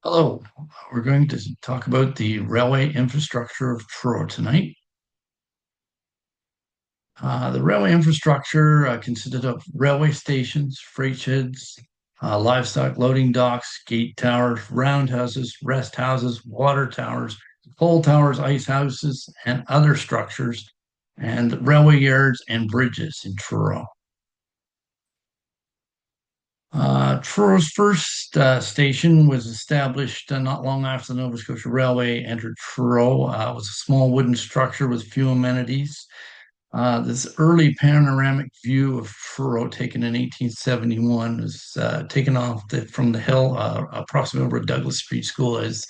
Hello, we're going to talk about the railway infrastructure of Truro tonight. The railway infrastructure consisted of railway stations, freight sheds, livestock loading docks, gate towers, roundhouses, rest houses, water towers, coal towers, ice houses, and other structures, and railway yards and bridges in Truro. Truro's first station was established not long after the Nova Scotia Railway entered Truro. It was a small wooden structure with few amenities. This early panoramic view of Truro, taken in 1871, was taken from the hill, approximately where Douglas Street School is,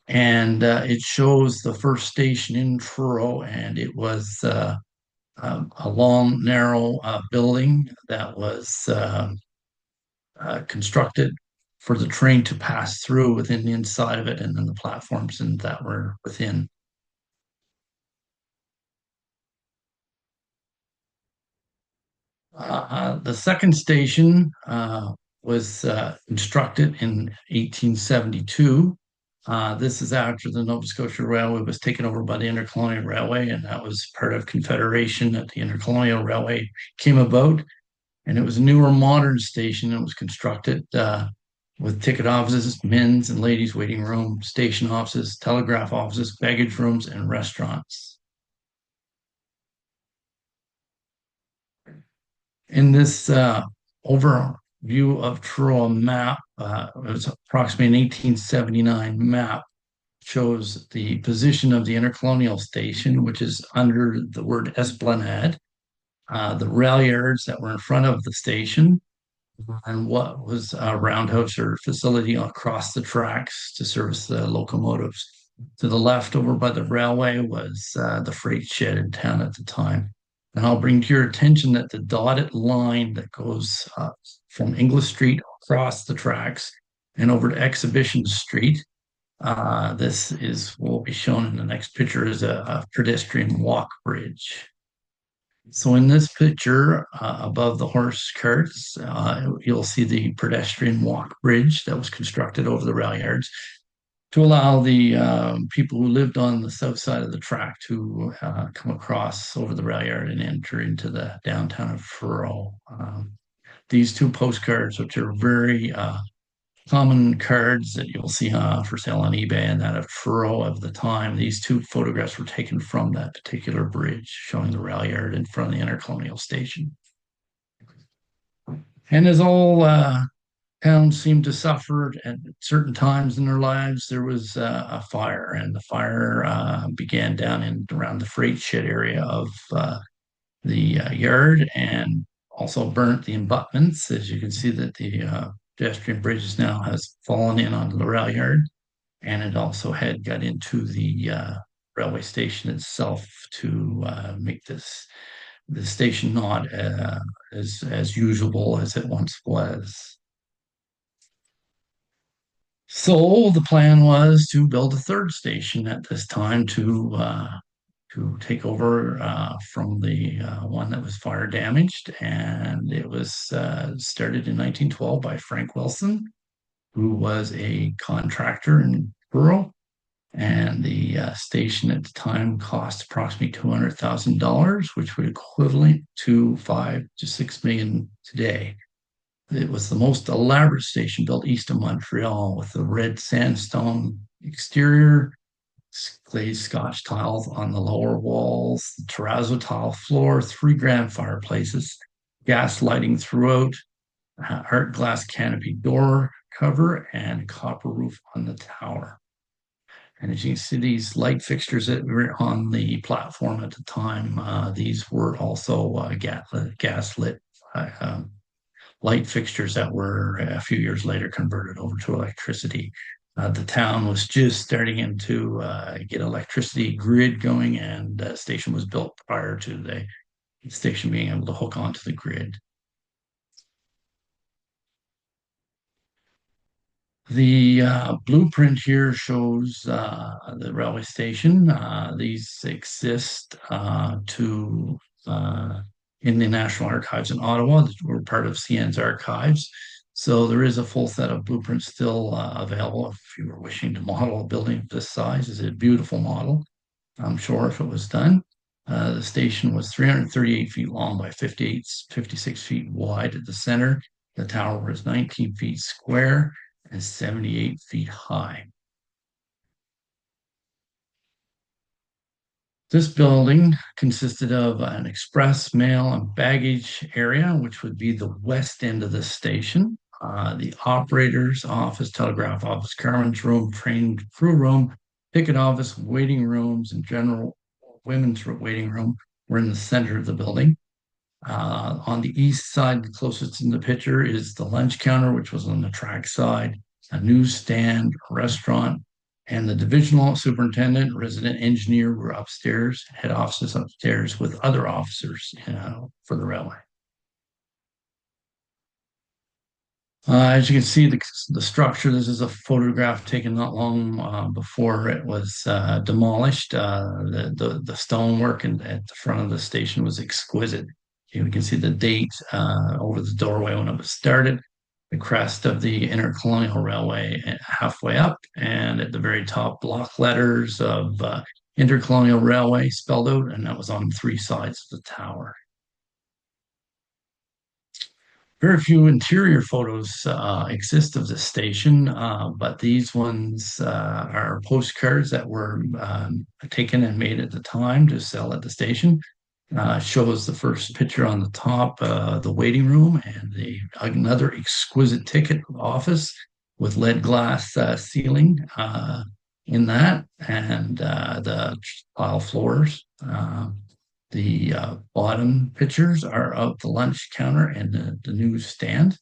and it shows the first station in Truro, and it was a long, narrow building that was constructed for the train to pass through within the inside of it, and then the platforms and that were within. The second station was constructed in 1872. This is after the Nova Scotia Railway was taken over by the Intercolonial Railway, and that was part of Confederation that the Intercolonial Railway came about. And it was a newer, modern station. It was constructed with ticket offices, men's and ladies' waiting room, station offices, telegraph offices, baggage rooms, and restaurants. In this overview of Truro map, it was approximately an 1879 map, shows the position of the Intercolonial Station, which is under the word Esplanade, the rail yards that were in front of the station, and what was a roundhouse or facility across the tracks to service the locomotives. To the left, over by the railway, was the freight shed in town at the time. And I'll bring to your attention that the dotted line that goes from English Street across the tracks and over to Exhibition Street. This is will be shown in the next picture as a pedestrian walk bridge. So in this picture, above the horse carts, you'll see the pedestrian walk bridge that was constructed over the rail yards to allow the people who lived on the south side of the track to come across over the rail yard and enter into the downtown of Truro. These two postcards, which are very common cards that you'll see for sale on eBay and that of Truro of the time. These two photographs were taken from that particular bridge, showing the rail yard in front of the Intercolonial Station. And as all towns seemed to suffer at certain times in their lives, there was a fire, and the fire began down in around the freight shed area of the yard, and also burnt the abutments. As you can see, that the pedestrian bridge now has fallen in onto the rail yard, and it also had got into the railway station itself to make the station not as usable as it once was. So the plan was to build a third station at this time to take over from the one that was fire damaged, and it was started in 1912 by Frank Wilson, who was a contractor in Truro, and the station at the time cost approximately $200,000, which would equivalent to 5 to 6 million today. It was the most elaborate station built east of Montreal, with the red sandstone exterior, glazed Scotch tiles on the lower walls, the terrazzo tile floor, three grand fireplaces, gas lighting throughout, art glass canopy door cover, and copper roof on the tower. And as you can see, these light fixtures that were on the platform at the time, these were also gas lit light fixtures that were a few years later converted over to electricity. The town was just starting into get electricity grid going, and the station was built prior to the station being able to hook onto the grid. The blueprint here shows the railway station. These exist in the National Archives in Ottawa, that were part of CN's archives. So there is a full set of blueprints still available if you were wishing to model a building of this size. It's a beautiful model, I'm sure, if it was done. The station was 338 feet long by 56 feet wide at the center. The tower was 19 feet square and 78 feet high. This building consisted of an express, mail, and baggage area, which would be the west end of the station. The operator's office, telegraph office, carman's room, train crew room, ticket office, waiting rooms, and general women's waiting room were in the center of the building. On the east side, closest in the picture, is the lunch counter, which was on the track side, a newsstand, a restaurant, and the divisional superintendent, resident engineer were upstairs, head offices upstairs with other officers for the railway. As you can see, the structure, this is a photograph taken not long before it was demolished. The stonework at the front of the station was exquisite. You can see the date over the doorway when it was started, the crest of the Intercolonial Railway halfway up, and at the very top, block letters of Intercolonial Railway spelled out, and that was on three sides of the tower. Very few interior photos exist of the station, but these ones are postcards that were taken and made at the time to sell at the station. Shows the first picture on the top, the waiting room, and another exquisite ticket office with lead glass ceiling in that, and the tile floors. The bottom pictures are of the lunch counter and the newsstand.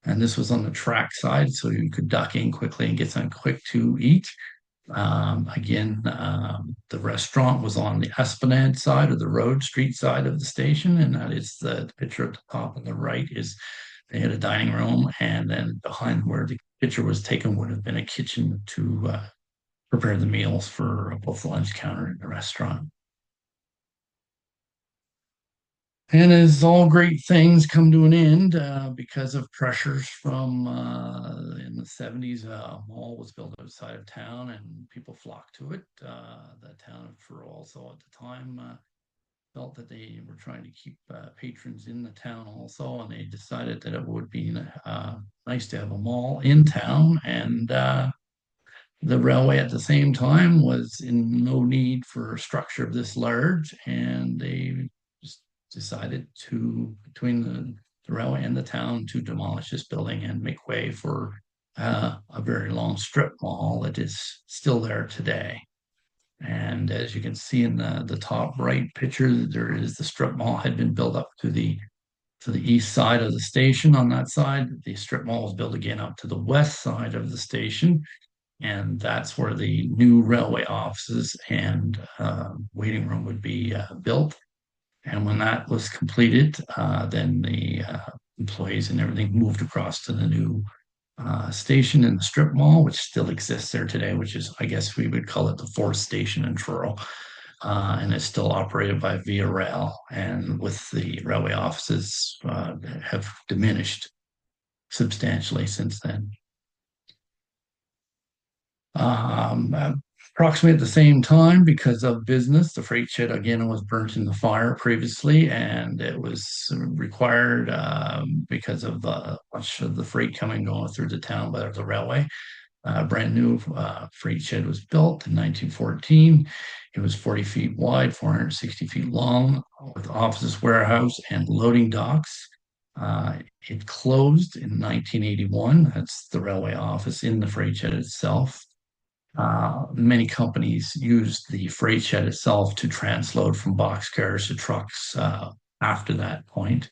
And this was on the track side, so you could duck in quickly and get something quick to eat. The restaurant was on the Esplanade side of the road, street side of the station, and that is the picture at the top on the right is they had a dining room, and then behind where the picture was taken would have been a kitchen to prepare the meals for both the lunch counter and the restaurant. And as all great things come to an end because of pressures from in the 70s, a mall was built outside of town and people flocked to it. The town of Truro also at the time felt that they were trying to keep patrons in the town also, and they decided that it would be nice to have a mall in town. And the railway at the same time was in no need for a structure of this large, and they just decided to, between the railway and the town, to demolish this building and make way for a very long strip mall that is still there today. And as you can see in the top right picture, there is the strip mall had been built up to the east side of the station. On that side, the strip mall was built again up to the west side of the station, and that's where the new railway offices and waiting room would be built. And when that was completed, then the employees and everything moved across to the new station in the strip mall, which still exists there today, which is, I guess we would call it the fourth station in Truro. And it's still operated by Via Rail, and with the railway offices have diminished substantially since then. Um, Approximately at the same time, because of business, the freight shed again was burnt in the fire previously, and it was required because of much of the freight coming going through the town by the railway. A brand new freight shed was built in 1914. It was 40 feet wide, 460 feet long, with offices, warehouse, and loading docks. It closed in 1981. That's the railway office in the freight shed itself. Many companies used the freight shed itself to transload from boxcars to trucks after that point.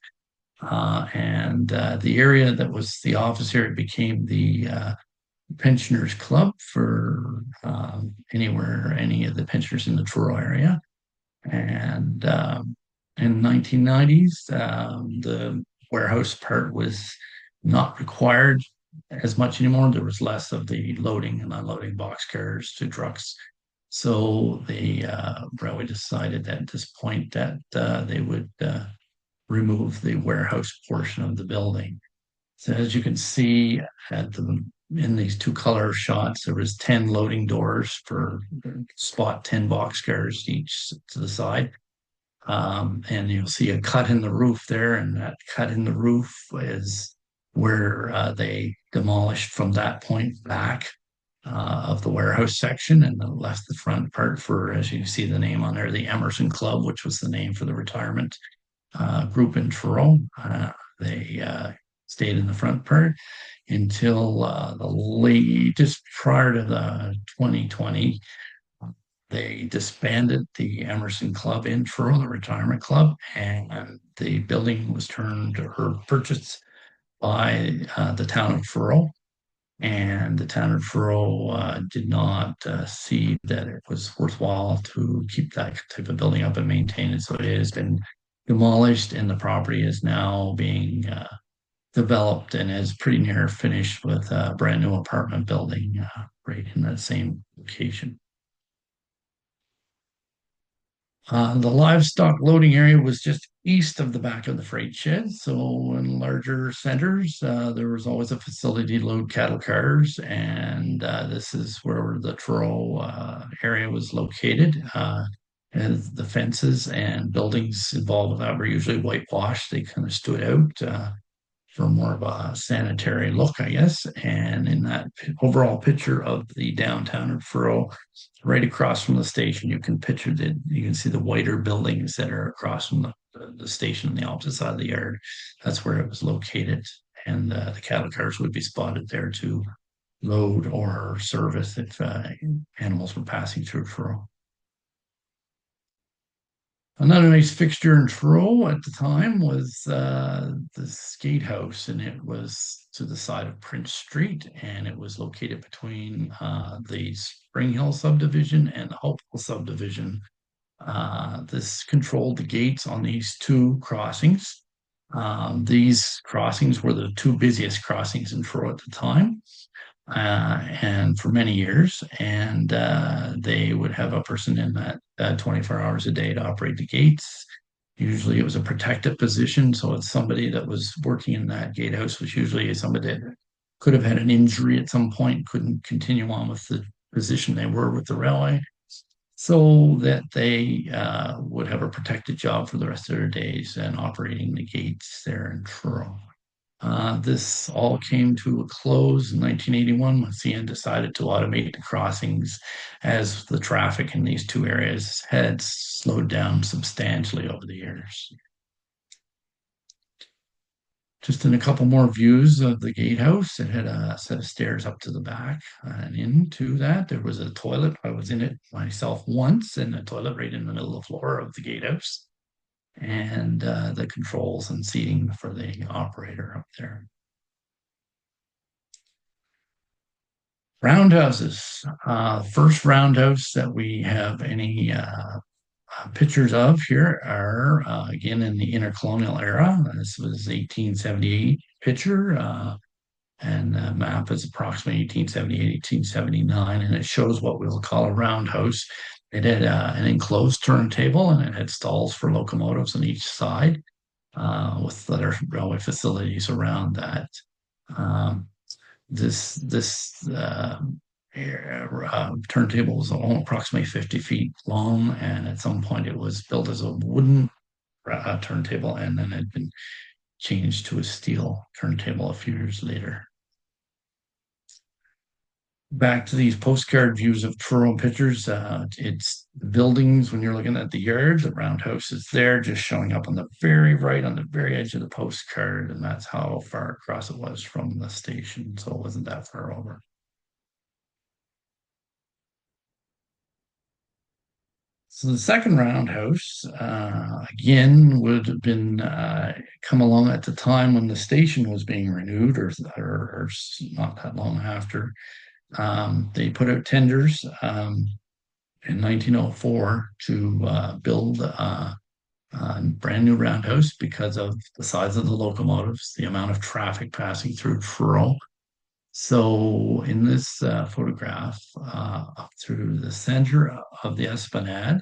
And the area that was the office area became the pensioners club for any of the pensioners in the Truro area. And in 1990s, the warehouse part was not required as much anymore. There was less of the loading and unloading boxcars to trucks. So the railway decided that at this point that they would remove the warehouse portion of the building. So as you can see at the in these two color shots, there was 10 loading doors for spot 10 boxcars each to the side. And you'll see a cut in the roof there, and that cut in the roof is where they demolished from that point back of the warehouse section and left the front part for, as you see the name on there, the Emerson Club, which was the name for the retirement group in Truro. They stayed in the front part until the late, just prior to the 2020, they disbanded the Emerson Club in Truro, the retirement club, and the building was turned or purchased by the town of Truro. And the town of Truro did not see that it was worthwhile to keep that type of building up and maintain it. So it has been demolished, and the property is now being developed and is pretty near finished with a brand new apartment building right in that same location. The livestock loading area was just east of the back of the freight shed. So in larger centers, there was always a facility to load cattle cars, and this is where the Truro area was located. And the fences and buildings involved with that were usually whitewashed. They kind of stood out. For more of a sanitary look, I guess. And in that overall picture of the downtown of Truro, right across from the station, you can picture that you can see the whiter buildings that are across from the station on the opposite side of the yard. That's where it was located. And the cattle cars would be spotted there to load or service if animals were passing through Truro. Another nice fixture in Truro at the time was the skate house, and it was to the side of Prince Street, and it was located between the Spring Hill subdivision and the Hopewell subdivision. This controlled the gates on these two crossings. These crossings were the two busiest crossings in Truro at the time, and for many years. And they would have a person in that 24 hours a day to operate the gates. Usually it was a protective position. So it's somebody that was working in that gatehouse was usually somebody that could have had an injury at some point, couldn't continue on with the position they were with the railway. So that they would have a protected job for the rest of their days and operating the gates there in Truro. This all came to a close in 1981 when CN decided to automate the crossings as the traffic in these two areas had slowed down substantially over the years. Just in a couple more views of the gatehouse, it had a set of stairs up to the back, and into that there was a toilet. I was in it myself once, and a toilet right in the middle of the floor of the gatehouse, and the controls and seating for the operator up there. Roundhouses. First roundhouse that we have any pictures of here are again in the intercolonial era. This was 1878 picture, and the map is approximately 1878, 1879, and it shows what we'll call a roundhouse. It had an enclosed turntable, and it had stalls for locomotives on each side, with other railway facilities around that. Um, this turntable was approximately 50 feet long, and at some point it was built as a wooden turntable, and then had been changed to a steel turntable a few years later. Back to these postcard views of Truro pictures. It's the buildings when you're looking at the yard, the roundhouse is there, just showing up on the very right, on the very edge of the postcard, and that's how far across it was from the station. So it wasn't that far over. So the second roundhouse, again, would have been come along at the time when the station was being renewed, or not that long after. They put out tenders in 1904 to build a brand new roundhouse because of the size of the locomotives, the amount of traffic passing through Truro. So in this photograph, up through the center of the Esplanade,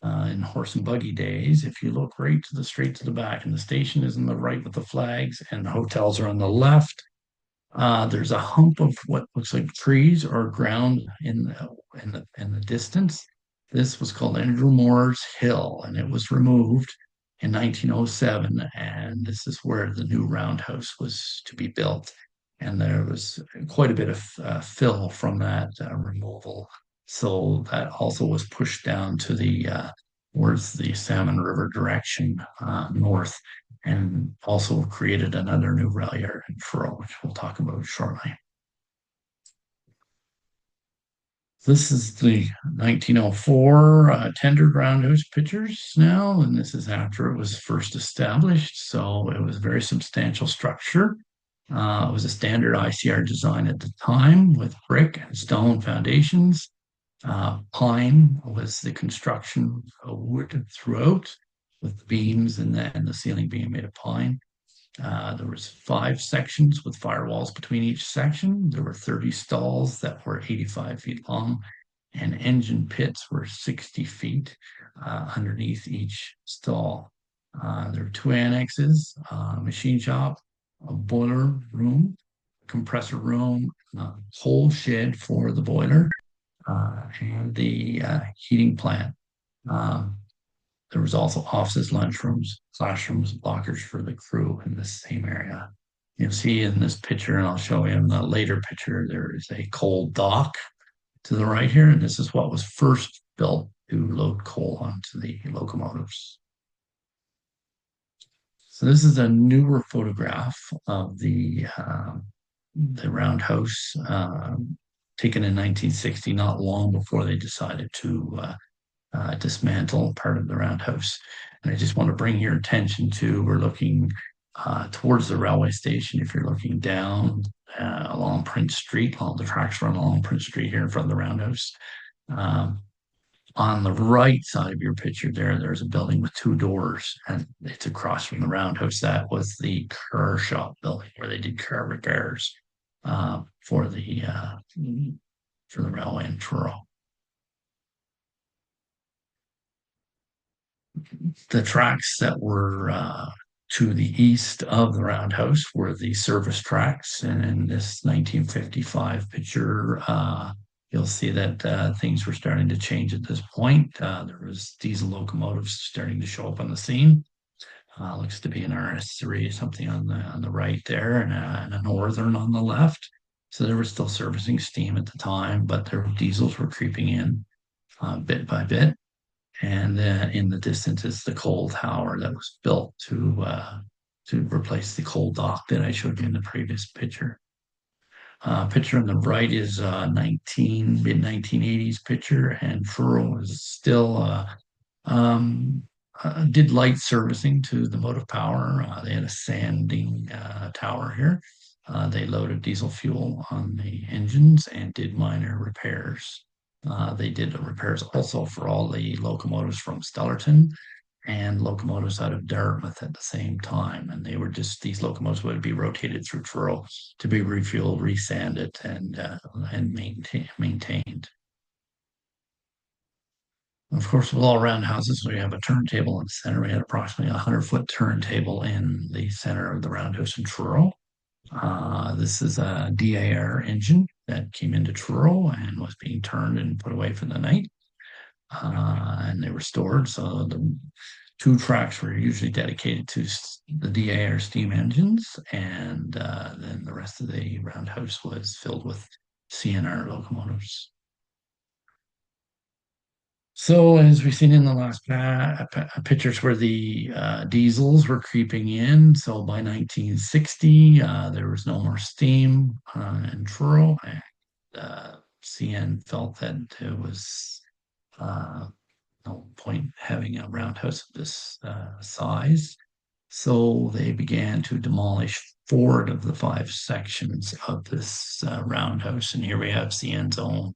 in horse and buggy days. If you look right to the straight to the back, and the station is on the right with the flags, and the hotels are on the left. There's a hump of what looks like trees or ground in the distance. This was called Andrew Moore's Hill, and it was removed in 1907. And this is where the new roundhouse was to be built. And there was quite a bit of fill from that removal. So that also was pushed down to the towards the Salmon River direction north, and also created another new rail yard in Truro, which we'll talk about shortly. This is the 1904 tendered roundhouse pictures now, and this is after it was first established. So it was a very substantial structure. It was a standard ICR design at the time with brick and stone foundations. Pine was the construction of wood throughout, with the beams and the ceiling being made of pine. There was 5 sections with firewalls between each section. There were 30 stalls that were 85 feet long, and engine pits were 60 feet underneath each stall. There were 2 annexes, a machine shop, a boiler room, compressor room, coal shed for the boiler, and the heating plant. Um, there was also offices, lunchrooms, classrooms, lockers for the crew in the same area. You'll see in this picture, and I'll show you in the later picture, there is a coal dock to the right here, and this is what was first built to load coal onto the locomotives. So this is a newer photograph of the roundhouse, taken in 1960, not long before they decided to dismantle part of the roundhouse. And I just want to bring your attention to, we're looking towards the railway station. If you're looking down along Prince Street, all the tracks run along Prince Street here in front of the roundhouse. Um, on the right side of your picture there's a building with 2 doors, and it's across from the roundhouse. That was the car shop building where they did car repairs for the railway in Truro. The tracks that were to the east of the roundhouse were the service tracks. And in this 1955 picture, you'll see that things were starting to change at this point. There was diesel locomotives starting to show up on the scene. Looks to be an RS3, something on the right there, and a Northern on the left. So they were still servicing steam at the time, but their diesels were creeping in bit by bit. And then in the distance is the coal tower that was built to replace the coal dock that I showed you in the previous picture. Picture on the right is 1980s picture, and Truro is still um, did light servicing to the motive power. They had a sanding tower here. They loaded diesel fuel on the engines and did minor repairs. They did repairs also for all the locomotives from Stellarton and locomotives out of Dartmouth at the same time. And they were just, these locomotives would be rotated through Truro to be refueled, resanded, and maintained. Of course, with all roundhouses, we have a turntable in the center. We had approximately a 100-foot turntable in the center of the roundhouse in Truro. This is a DAR engine that came into Truro and was being turned and put away for the night. And they were stored. So the 2 tracks were usually dedicated to the DAR steam engines, and then the rest of the roundhouse was filled with CNR locomotives. So as we've seen in the last pictures where the diesels were creeping in. So by 1960, there was no more steam in Truro, and CN felt that there was uh, no point having a roundhouse of this size. So they began to demolish 4 of the 5 sections of this roundhouse. And here we have CN's own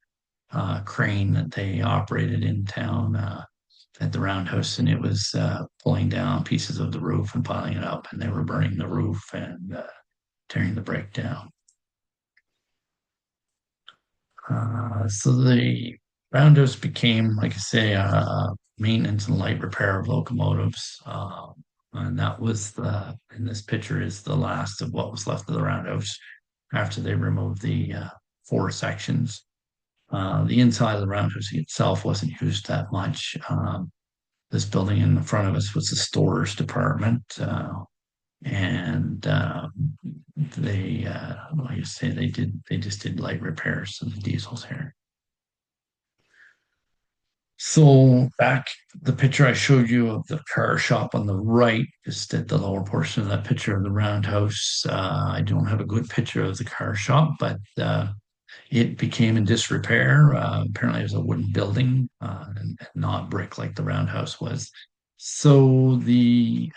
crane that they operated in town at the roundhouse, and it was pulling down pieces of the roof and piling it up, and they were burning the roof and tearing the brick down. So the roundhouse became, like I say, maintenance and light repair of locomotives. And that was in this picture is the last of what was left of the roundhouse after they removed the four sections. The inside of the roundhouse itself wasn't used that much. This building in the front of us was the stores department. And they, like I say, they just did light repairs to the diesels here. So back the picture I showed you of the car shop on the right, just at the lower portion of that picture of the roundhouse. I don't have a good picture of the car shop, but it became in disrepair. Apparently, it was a wooden building and not brick like the roundhouse was. So the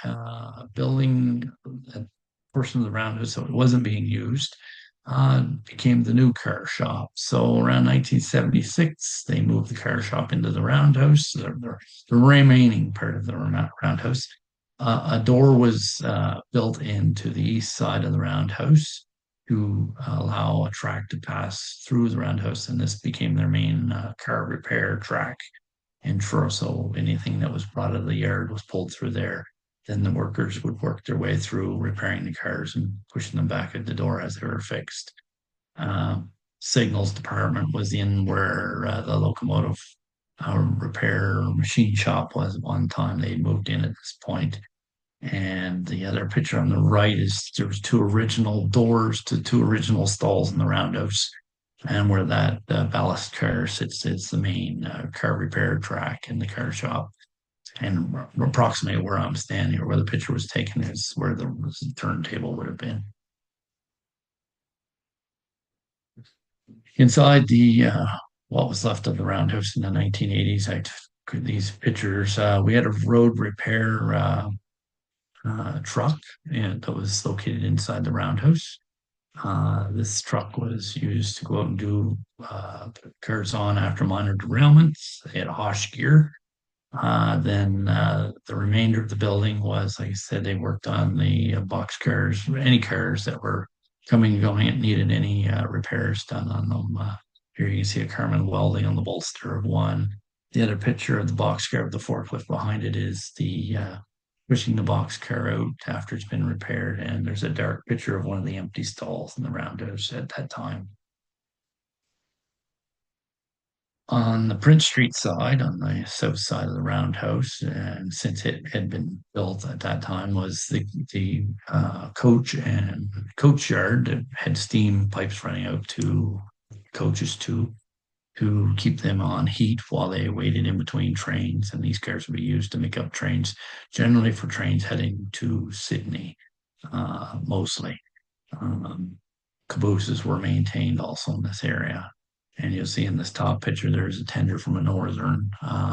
building, that portion of the roundhouse that wasn't being used, became the new car shop. So around 1976, they moved the car shop into the roundhouse, the remaining part of the roundhouse. A door was built into the east side of the roundhouse to allow a track to pass through the roundhouse, and this became their main car repair track in Truro. So anything that was brought out of the yard was pulled through there. Then the workers would work their way through repairing the cars and pushing them back at the door as they were fixed. Uh, Signals department was in where the locomotive repair machine shop was at one time. They moved in at this point. And the other picture on the right is there was two original doors to two original stalls in the roundhouse. And where that ballast car sits is the main car repair track in the car shop. And approximately where I'm standing or where the picture was taken is where the turntable would have been. Inside the what was left of the roundhouse in the 1980s, I took these pictures. We had a road repair truck and that was located inside the roundhouse. This truck was used to go out and do cars on after minor derailments. They had a Hosh gear. Then the remainder of the building was, like I said, they worked on the box cars, any cars that were coming and going and needed any repairs done on them. Here you can see a Carmen welding on the bolster of one. The other picture of the box car with the forklift behind it is the pushing the box car out after it's been repaired. And there's a dark picture of one of the empty stalls in the roundhouse at that time. On the Prince Street side, on the south side of the roundhouse, and since it had been built at that time, was the coach and coach yard that had steam pipes running out to coaches to keep them on heat while they waited in between trains. And these cars would be used to make up trains, generally for trains heading to Sydney, mostly. Um, Cabooses were maintained also in this area. And you'll see in this top picture, there's a tender from a Northern,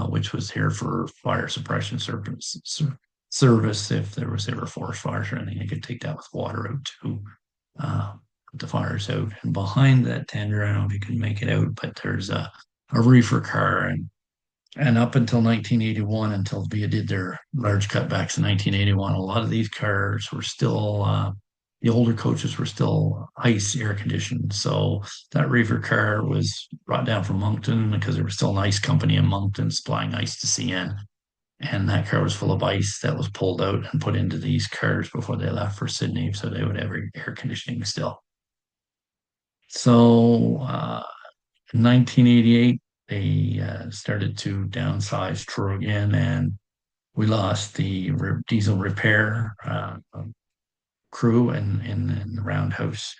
which was here for fire suppression service. If there was ever forest fires or anything, they could take that with water out to put the fires out. And behind that tender, I don't know if you can make it out, but there's a reefer car. And up until 1981, until VIA did their large cutbacks in 1981, a lot of these cars were still, the older coaches were still ice air conditioned. So that reefer car was brought down from Moncton because there was still an ice company in Moncton supplying ice to CN. And that car was full of ice that was pulled out and put into these cars before they left for Sydney. So they would have air conditioning still. So 1988, they started to downsize Truro again, and we lost the diesel repair crew in the roundhouse.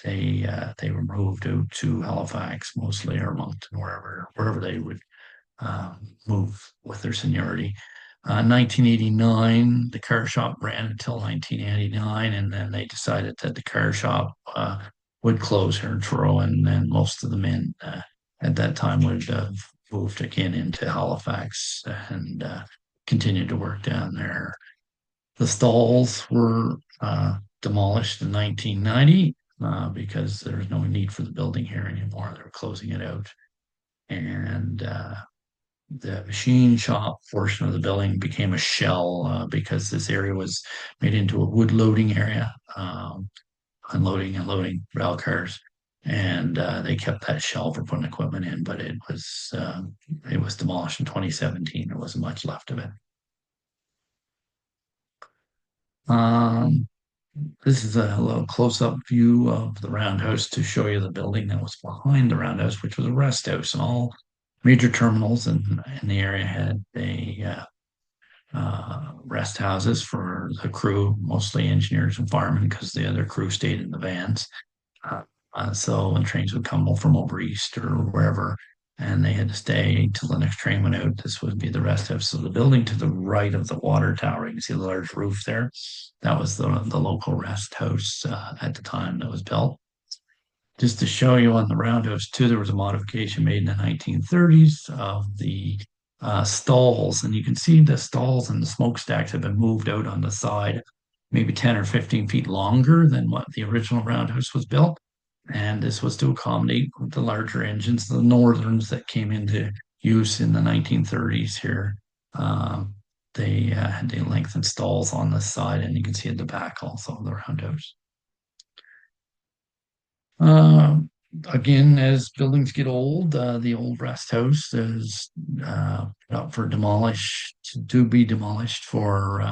They were moved out to Halifax, mostly or Moncton, wherever they would move with their seniority. 1989, the car shop ran until 1989, and then they decided that the car shop would close here in Truro, and then most of the men at that time would have moved again into Halifax and continued to work down there. The stalls were demolished in 1990 because there was no need for the building here anymore. They were closing it out. And the machine shop portion of the building became a shell because this area was made into a wood loading area, unloading and loading rail cars. and they kept that shell for putting equipment in, but it was demolished in 2017. There wasn't much left of it. Um, this is a little close-up view of the roundhouse to show you the building that was behind the roundhouse, which was a rest house, and all major terminals in the area had rest houses for the crew, mostly engineers and firemen, because the other crew stayed in the vans. Uh, so when trains would come from over east or wherever, and they had to stay till the next train went out, this would be the rest house. So the building to the right of the water tower, you can see the large roof there. That was the local rest house at the time that was built. Just to show you on the roundhouse too, there was a modification made in the 1930s of the stalls, and you can see the stalls and the smokestacks have been moved out on the side, maybe 10 or 15 feet longer than what the original roundhouse was built. And this was to accommodate the larger engines, the Northerns that came into use in the 1930s here. Um, they lengthened stalls on the side, and you can see at the back also the roundhouse. Um, Again, as buildings get old, the old rest house is up for to be demolished for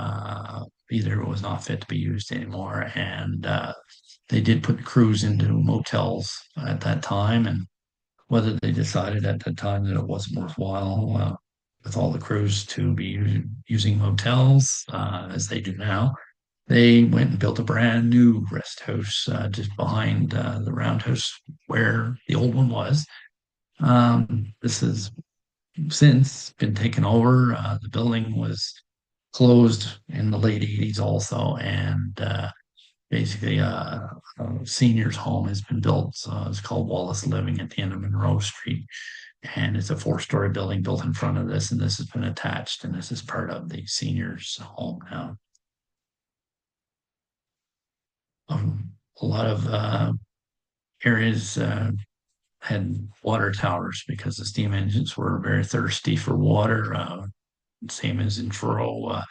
either it was not fit to be used anymore, and they did put crews into motels at that time, and whether they decided at that time that it wasn't worthwhile with all the crews to be using motels as they do now, they went and built a brand new rest house just behind the roundhouse where the old one was. This has since been taken over. The building was closed in the late 80s also, and basically a seniors home has been built. It's called Wallace Living at the end of Monroe Street, and it's a four-story building built in front of this, and this has been attached, and this is part of the seniors home now. A lot of areas had water towers because the steam engines were very thirsty for water, same as in Truro.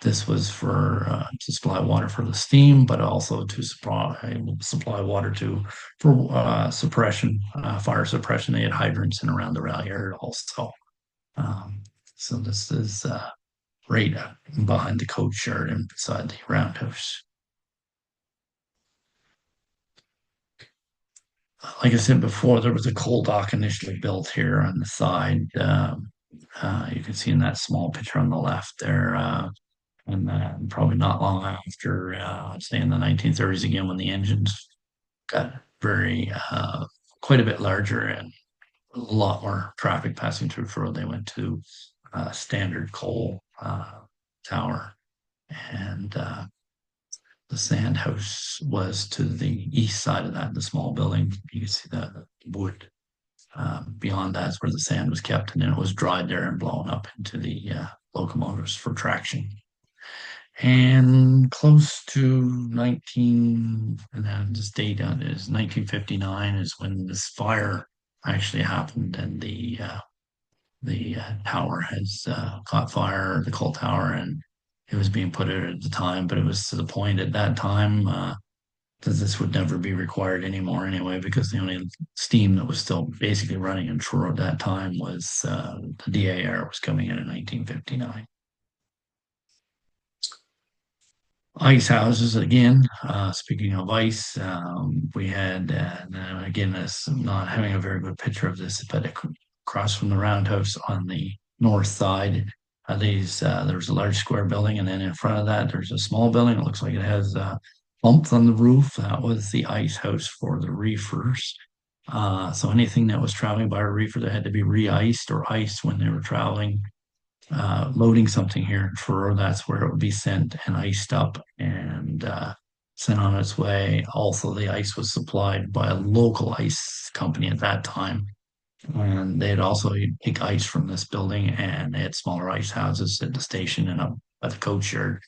This was for to supply water for the steam, but also to supply water to for suppression, fire suppression. They had hydrants in around the rail yard also. Um, so this is right behind the coach yard and beside the roundhouse. Like I said before, there was a coal dock initially built here on the side. You can see in that small picture on the left there, and probably not long after, say in the 1930s again, when the engines got very quite a bit larger and a lot more traffic passing through Truro, they went to standard coal tower, and the sand house was to the east side of that, the small building. You can see the wood. Beyond that is where the sand was kept, and then it was dried there and blown up into the locomotives for traction. And close to 19, and then this date on is 1959 is when this fire actually happened, and the tower has caught fire, the coal tower, and it was being put out at the time, but it was to the point at that time that this would never be required anymore anyway, because the only steam that was still basically running in Truro at that time was the DAR was coming in 1959. Ice houses again. Speaking of ice, we had again this not having a very good picture of this, but across from the roundhouse on the north side, there's a large square building, and then in front of that there's a small building. It looks like it has bumps on the roof. That was the ice house for the reefers. So anything that was traveling by a reefer that had to be re-iced or iced when they were traveling loading something here in Truro, that's where it would be sent and iced up and sent on its way. Also, the ice was supplied by a local ice company at that time. And they'd also take ice from this building, and they had smaller ice houses at the station and up at the coach yard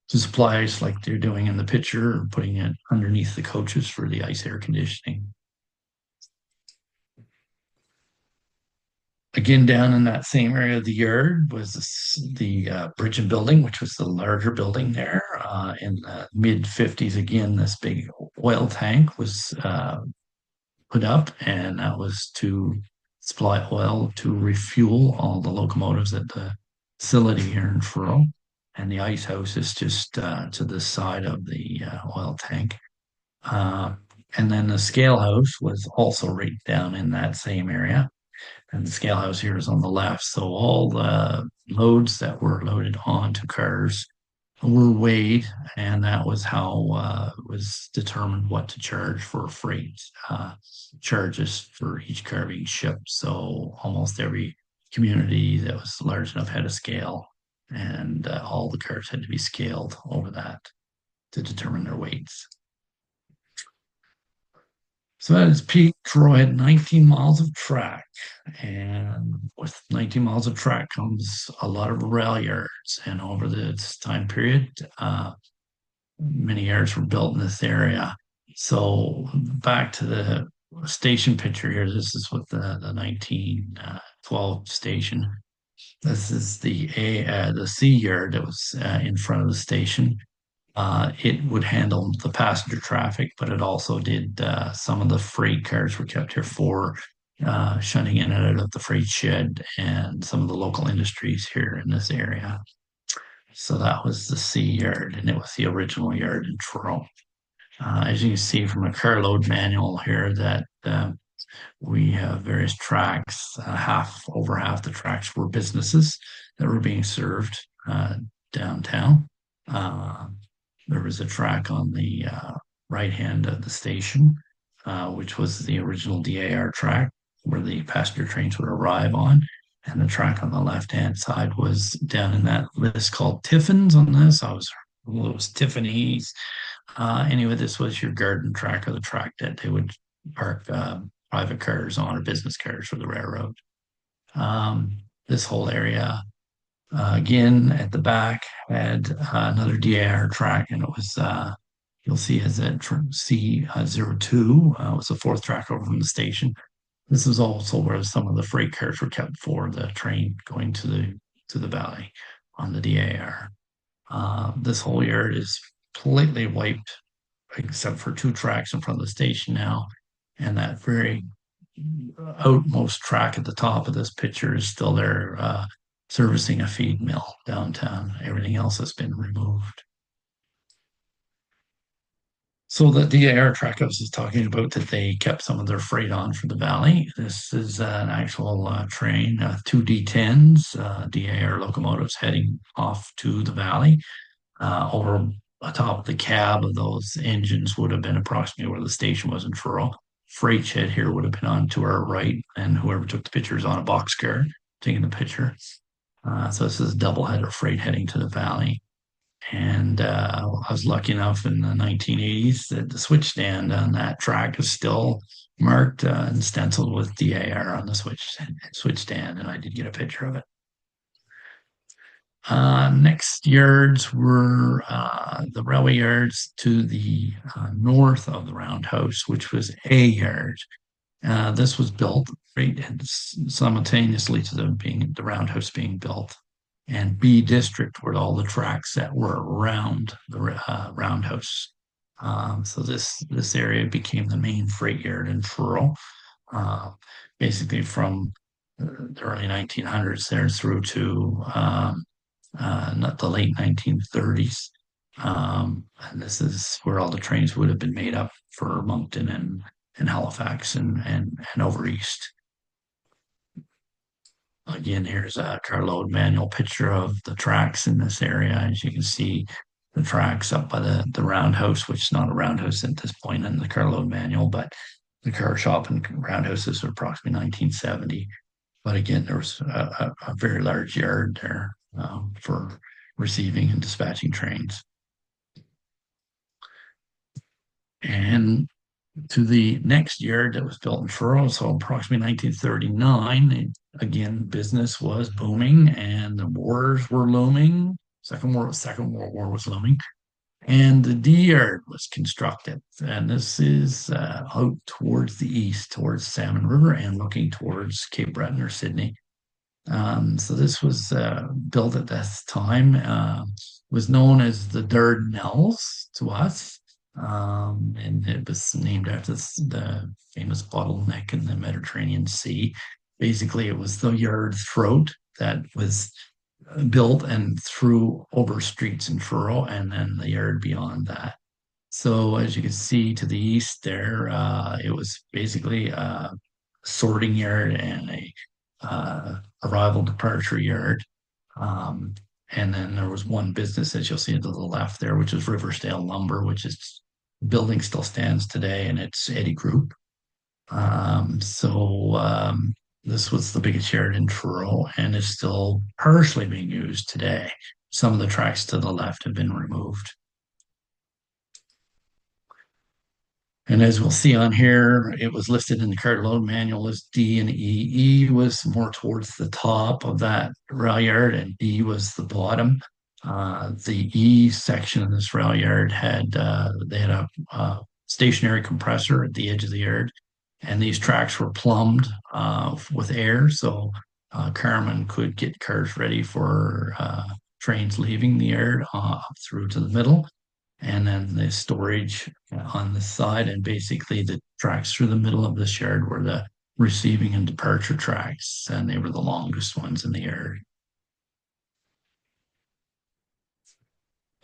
to supply ice like they're doing in the picture, putting it underneath the coaches for the ice air conditioning. Again, down in that same area of the yard was the bridge and building, which was the larger building there. In the mid 50s, again, this big oil tank was put up, and that was to supply oil to refuel all the locomotives at the facility here in Truro. And the ice house is just to the side of the oil tank. Uh, and then the scale house was also right down in that same area. And the scale house here is on the left. So all the loads that were loaded onto cars were weighed, and that was how it was determined what to charge for freight charges for each car being shipped. So almost every community that was large enough had a scale, and all the cars had to be scaled over that to determine their weights. So at its peak, Truro had 19 miles of track, and with 19 miles of track comes a lot of rail yards. And over this time period, many yards were built in this area. So back to the station picture here. This is what the 1912 station. This is the C yard that was in front of the station. It would handle the passenger traffic, but it also did some of the freight cars were kept here for shunting in and out of the freight shed and some of the local industries here in this area. So that was the C yard, and it was the original yard in Truro. As you can see from a carload manual here, that we have various tracks. Over half the tracks were businesses that were being served downtown. Uh, there was a track on the right hand of the station, which was the original DAR track where the passenger trains would arrive on. And the track on the left hand side was down in that list called Tiffin's on this. Well, it was Tiffany's. Anyway, this was your garden track, or the track that they would park private cars on, or business cars for the railroad. This whole area, again, at the back had another DAR track, and it was, you'll see as a C02 was the fourth track over from the station. This is also where some of the freight cars were kept for the train going to the valley on the DAR. This whole yard is completely wiped except for two tracks in front of the station now. And that very outmost track at the top of this picture is still there, servicing a feed mill downtown. Everything else has been removed. So the air track I was just talking about, that they kept some of their freight on for the valley. This is an actual train, two D10s, DAR locomotives heading off to the valley. Over atop the cab of those engines would have been approximately where the station was in Truro. Freight shed here would have been on to our right, and whoever took the picture is on a boxcar taking the picture. So this is a double header freight heading to the valley. And I was lucky enough in the 1980s that the switch stand on that track is still marked and stenciled with DAR on the switch stand, and I did get a picture of it. Next yards were the railway yards to the north of the roundhouse, which was A yard. This was built right simultaneously to the roundhouse being built, and B district were all the tracks that were around the roundhouse. So this area became the main freight yard in Truro, uh, basically from the early 1900s there through to not the late 1930s. And this is where all the trains would have been made up for Moncton and Halifax and over east. Again, here's a carload manual picture of the tracks in this area. As you can see, the tracks up by the roundhouse, which is not a roundhouse at this point in the carload manual, but the car shop and roundhouses are approximately 1970. But again, there was a very large yard there for receiving and dispatching trains. And to the next yard that was built in Truro, so approximately 1939, again, business was booming and the wars were looming. Second World War was looming. And the D yard was constructed. And this is out towards the east, towards Salmon River, and looking towards Cape Breton or Sydney. So this was built at this time, was known as the Dardanelles to us. And it was named after the famous bottleneck in the Mediterranean Sea. Basically, it was the yard throat that was built and through over streets in Truro, and then the yard beyond that. So as you can see to the east there, it was basically a sorting yard and a arrival departure yard. Um, and then there was one business, as you'll see to the left there, which is Riversdale Lumber, which is building still stands today, and it's Eddie Group. So this was the biggest yard in Truro, and is still partially being used today. Some of the tracks to the left have been removed. And as we'll see on here, it was listed in the card load manual as D and E. E was more towards the top of that rail yard, and D was the bottom. The E section of this rail yard had they had a stationary compressor at the edge of the yard, and these tracks were plumbed with air, so Carmen could get cars ready for trains leaving the yard through to the middle, and then the storage on the side, and basically the tracks through the middle of this yard were the receiving and departure tracks, and they were the longest ones in the yard.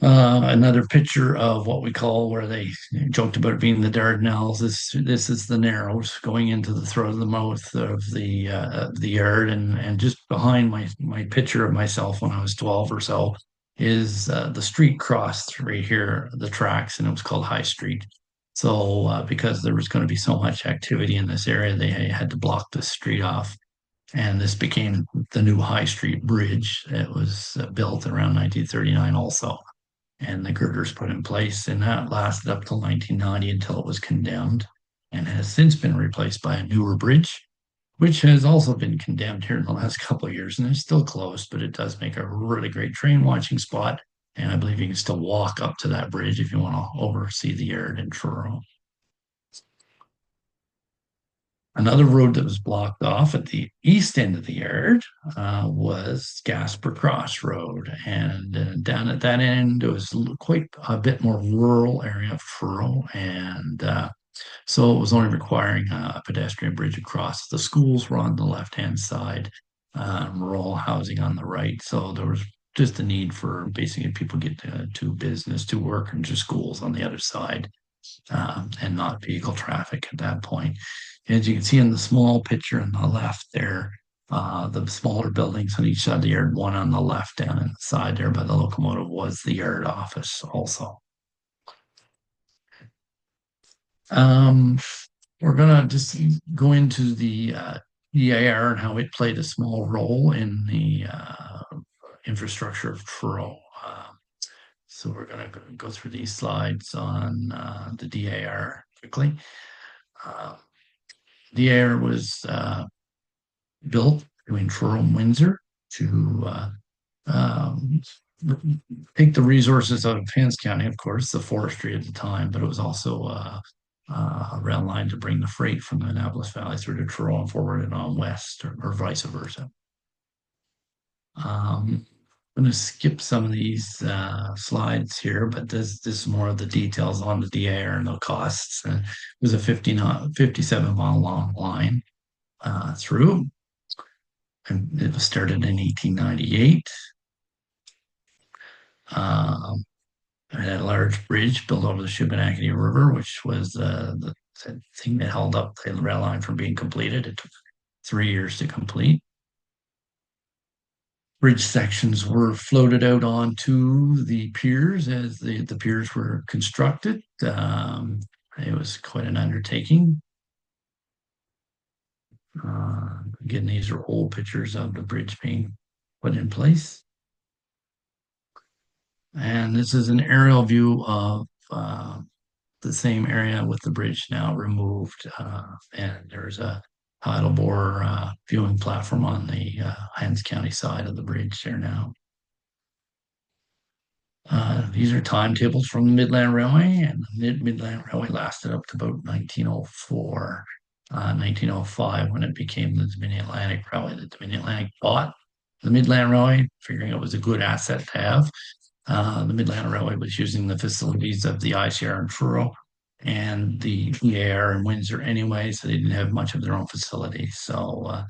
Another picture of what we call, where they joked about it being the Dardanelles. This is the Narrows going into the throat of the mouth of the yard, and just behind my picture of myself when I was 12 or so is the street crossed right here, the tracks, and it was called High Street. So because there was going to be so much activity in this area, they had to block the street off, and this became the new High Street Bridge. It was built around 1939 also, and the girders put in place, and that lasted up till 1990 until it was condemned and has since been replaced by a newer bridge, which has also been condemned here in the last couple of years, and it's still closed, but it does make a really great train watching spot. And I believe you can still walk up to that bridge if you want to oversee the yard in Truro. Another road that was blocked off at the east end of the yard was Gasper Cross Road. And down at that end, it was quite a bit more rural area of Truro. And so it was only requiring a pedestrian bridge across. The schools were on the left-hand side, rural housing on the right. So there was just a need for basically people get to business, to work, and to schools on the other side, and not vehicle traffic at that point. As you can see in the small picture on the left there, the smaller buildings on each side of the yard, one on the left down in the side there by the locomotive was the yard office also. Um, we're gonna just go into the EAR and how it played a small role in the infrastructure of Truro. So we're going to go through these slides on the DAR quickly. Uh, DAR was built between Truro and Windsor to um, take the resources out of Hants County, of course, the forestry at the time, but it was also a rail line to bring the freight from the Annapolis Valley through to Truro and forward and on west, or vice versa. I'm going to skip some of these slides here, but this is more of the details on the DAR and the costs. It was a 57-mile long line through, and it was started in 1898. It had a large bridge built over the Shubenacadie River, which was the thing that held up the rail line from being completed. It took 3 years to complete. Bridge sections were floated out onto the piers as the piers were constructed. It was quite an undertaking. Again, these are old pictures of the bridge being put in place. And this is an aerial view of the same area with the bridge now removed. And there's a tidal bore viewing platform on the Hants County side of the bridge there now. These are timetables from the Midland Railway, and the Midland Railway lasted up to about 1904, 1905, when it became the Dominion Atlantic Railway. The Dominion Atlantic bought the Midland Railway, figuring it was a good asset to have. The Midland Railway was using the facilities of the ICR in Truro and the DAR in Windsor anyway, so they didn't have much of their own facilities. So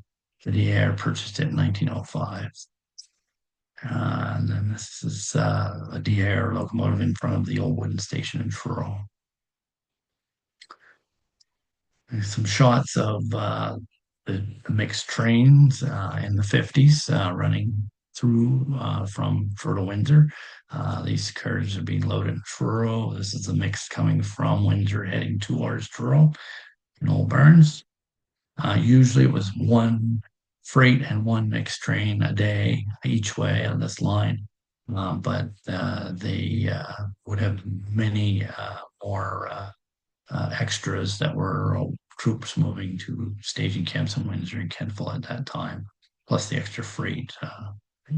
the DAR purchased it in 1905. And then this is a DAR locomotive in front of the old wooden station in Truro. There's some shots of the mixed trains in the 50s running through from Truro to Windsor. These cars are being loaded in Truro. This is the mix coming from Windsor heading towards Truro in Old Barns. Usually it was one freight and one mixed train a day each way on this line. But they would have many more extras that were troops moving to staging camps in Windsor and Kentville at that time, plus the extra freight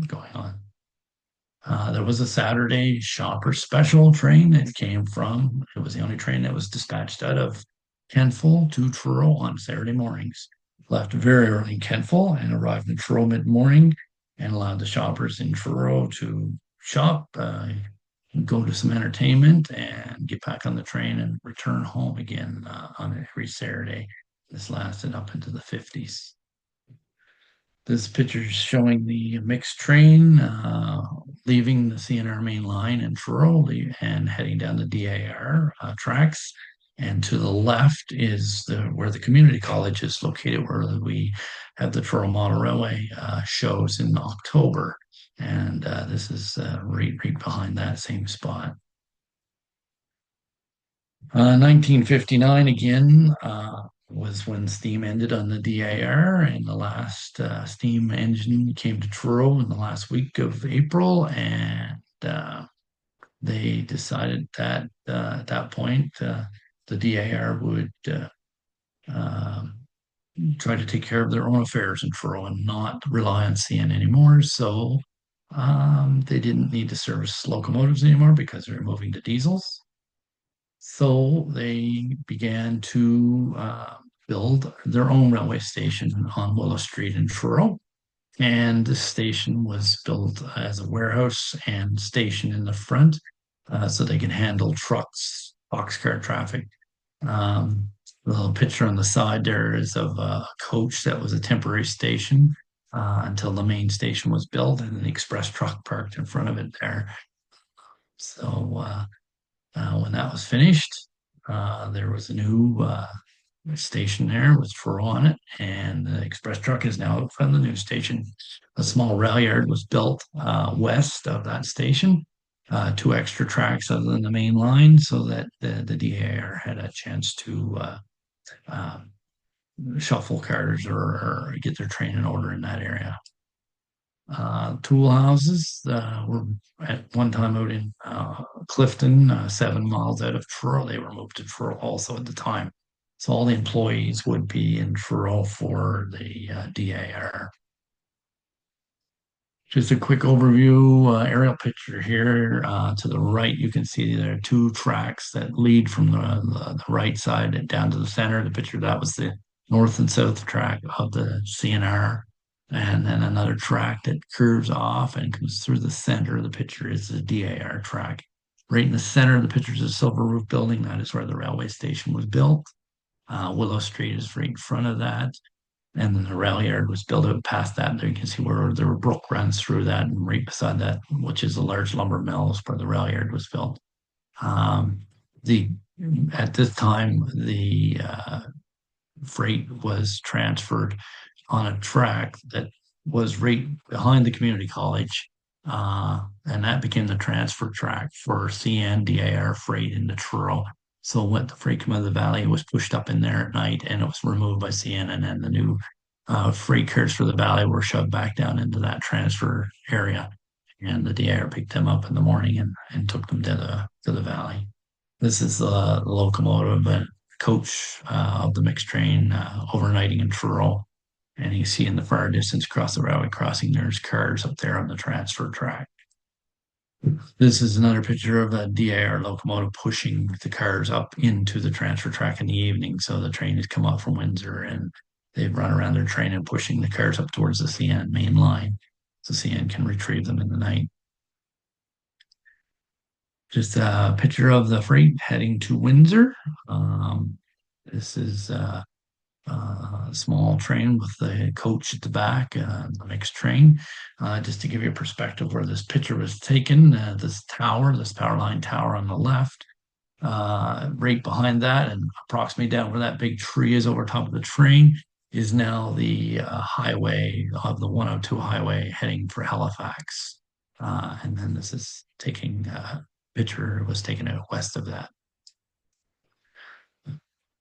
going on. There was a Saturday shopper special train that came from, it was the only train that was dispatched out of Kentville to Truro on Saturday mornings. Left very early in Kentville and arrived in Truro mid-morning and allowed the shoppers in Truro to shop, go to some entertainment, and get back on the train and return home again on every Saturday. This lasted up into the 50s. This picture is showing the mixed train leaving the CNR main line in Truro and heading down the DAR tracks. And to the left is where the community college is located, where we have the Truro Model Railway shows in October. And this is right behind that same spot. 1959 again was when steam ended on the DAR, and the last steam engine came to Truro in the last week of April, and they decided that at that point the DAR would try to take care of their own affairs in Truro and not rely on CN anymore. So they didn't need to service locomotives anymore because they were moving to diesels. So they began to build their own railway station on Willow Street in Truro. And this station was built as a warehouse and station in the front so they could handle trucks, boxcar traffic. The little picture on the side there is of a coach that was a temporary station until the main station was built and an express truck parked in front of it there. So when that was finished, there was a new station there with Truro on it, and the express truck is now from the new station. A small rail yard was built west of that station, two extra tracks other than the main line, so that the DAR had a chance to uh, shuffle cars or get their train in order in that area. Tool houses were at one time out in Clifton, 7 miles out of Truro. They were moved to Truro also at the time. So all the employees would be in Truro for the DAR. Just a quick overview, aerial picture here. To the right, you can see there are two tracks that lead from the right side down to the center. The picture, that was the north and south track of the CNR. And then another track that curves off and comes through the center of the picture is the DAR track. Right in the center of the picture is a silver roof building. That is where the railway station was built. Willow Street is right in front of that. And then the rail yard was built out past that. There you can see where the brook runs through that, and right beside that, which is a large lumber mill, is where the rail yard was built. Um, the At this time, the freight was transferred on a track that was right behind the community college. And that became the transfer track for CN DAR freight into Truro. So when the freight came out of the valley, it was pushed up in there at night and it was removed by CN. And then the new freight cars for the valley were shoved back down into that transfer area. And the DAR picked them up in the morning and took them to the valley. This is the locomotive and coach of the mixed train overnighting in Truro. And you see in the far distance across the railway crossing, there's cars up there on the transfer track. This is another picture of a DAR locomotive pushing the cars up into the transfer track in the evening. So the train has come up from Windsor and they've run around their train and pushing the cars up towards the CN main line so CN can retrieve them in the night. Just a picture of the freight heading to Windsor. Um, this is a small train with the coach at the back, a mixed train. Just to give you a perspective where this picture was taken, this power line tower on the left, right behind that, and approximately down where that big tree is over top of the train, is now the highway of the 102 highway heading for Halifax. And then this is taking picture was taken out west of that.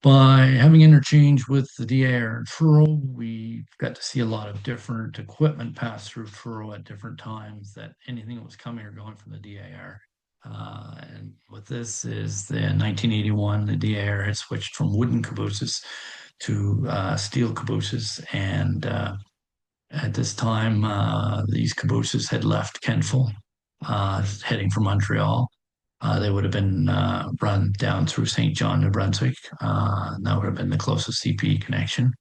By having interchange with the DAR in Truro, we got to see a lot of different equipment pass through Truro at different times. That anything that was coming or going from the DAR. And with this is the 1981, the DAR had switched from wooden cabooses to steel cabooses, and at this time, these cabooses had left Kentville, heading for Montreal. They would have been run down through St. John, New Brunswick. And that would have been the closest CP connection.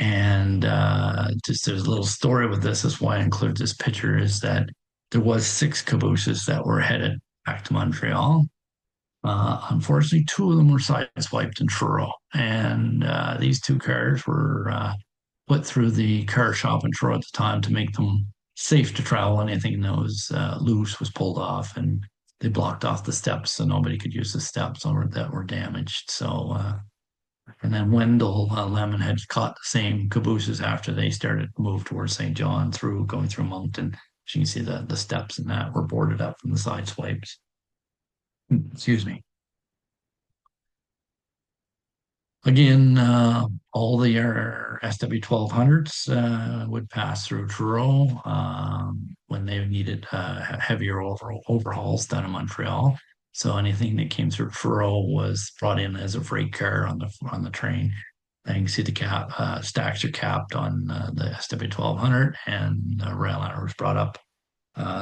And just there's a little story with this. That's why I include this picture. Is that there was six cabooses that were headed back to Montreal. Unfortunately, two of them were sideswiped in Truro, and these two cars were put through the car shop in Truro at the time to make them safe to travel. Anything that was loose was pulled off, and they blocked off the steps so nobody could use the steps or that were damaged. So, and then Wendell Lemon had caught the same cabooses after they started to move towards St. John through going through Moncton. So you can see the steps and that were boarded up from the side swipes. Excuse me. Again, all the SW1200s would pass through Truro when they needed heavier overhauls done in Montreal. So anything that came through Truro was brought in as a freight car on the train. And you can see the stacks are capped on the SW1200, and the rail ladder was brought up.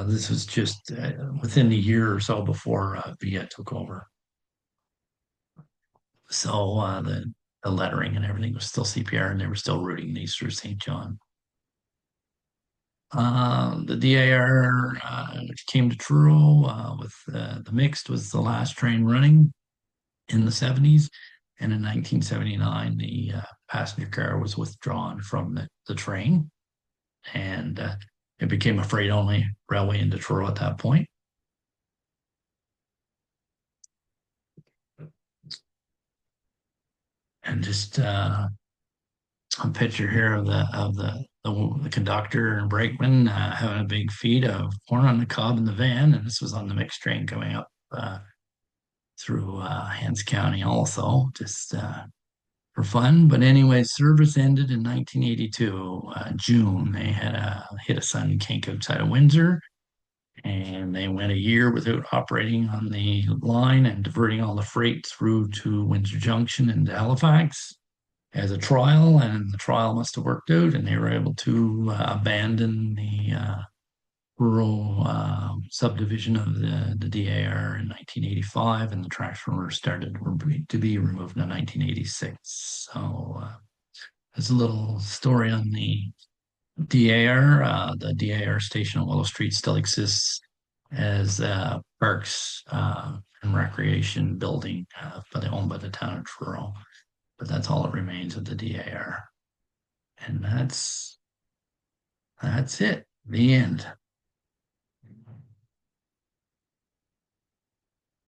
This was just within a year or so before Via took over. So the lettering and everything was still CPR, and they were still routing these through St. John. The DAR came to Truro with the mixed was the last train running in the 70s. And in 1979, the passenger car was withdrawn from the train, and it became a freight only railway into Truro at that point. And just a picture here of the conductor and brakeman having a big feed of corn on the cob in the van, and this was on the mixed train coming up through Hants County, also just for fun. But anyway, service ended in 1982 June. They had hit a sudden kink outside of Windsor, and they went a year without operating on the line and diverting all the freight through to Windsor Junction and Halifax as a trial, and the trial must have worked out, and they were able to abandon the rural subdivision of the DAR in 1985, and the transformers started to be removed in 1986. So there's a little story on the DAR. The DAR station on Willow Street still exists as parks and recreation building, owned by the town of Truro, but that's all that remains of the DAR. And that's it. The end.